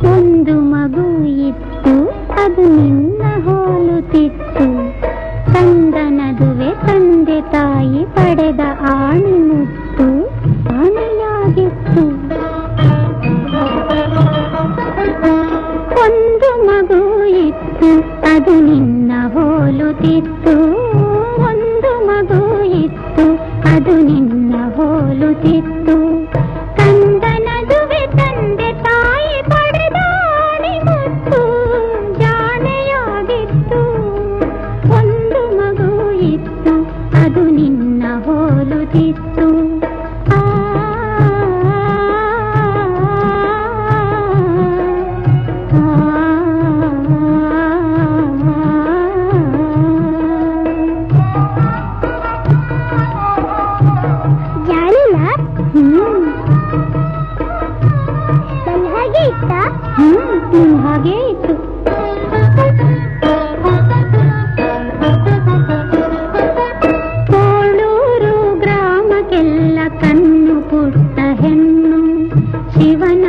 ಒಂದು ಮಗು ಇತ್ತು, ಅದು ನಿನ್ನ ಹೋಲುತ್ತಿತ್ತು. ತಂದನದುವೆ ತಂದೆ ತಾಯಿ ಪಡೆದ ಆಣಿ ಮುತ್ತು ಆನೆಯಾಗಿತ್ತು. ಒಂದು ಮಗು ಇತ್ತು, ಅದು ನಿನ್ನ ಹೋಲುತ್ತಿತ್ತು. ಒಂದು ಮಗು ಇತ್ತು, ಅದು ನಿನ್ನ ಹೋಲುತ್ತಿತ್ತು. ತಂದನದುವೆ ತಂದೆ ತಾಯಿ ಪಡೆದ ಆಣಿ ಮುತ್ತು ಜಾಣೆಯಾಗಿತ್ತು. ಒಂದು ಮಗು ಇತ್ತು, ಅದು ನಿನ್ನ ಹೋಲುತ್ತಿತ್ತು. ಹಾಗೆ ಇತ್ತು. ಕೋಳೂರು ಗ್ರಾಮಕ್ಕೆಲ್ಲ ಕಣ್ಣು ಪುಟ್ಟ ಹೆಣ್ಣು, ಶಿವನ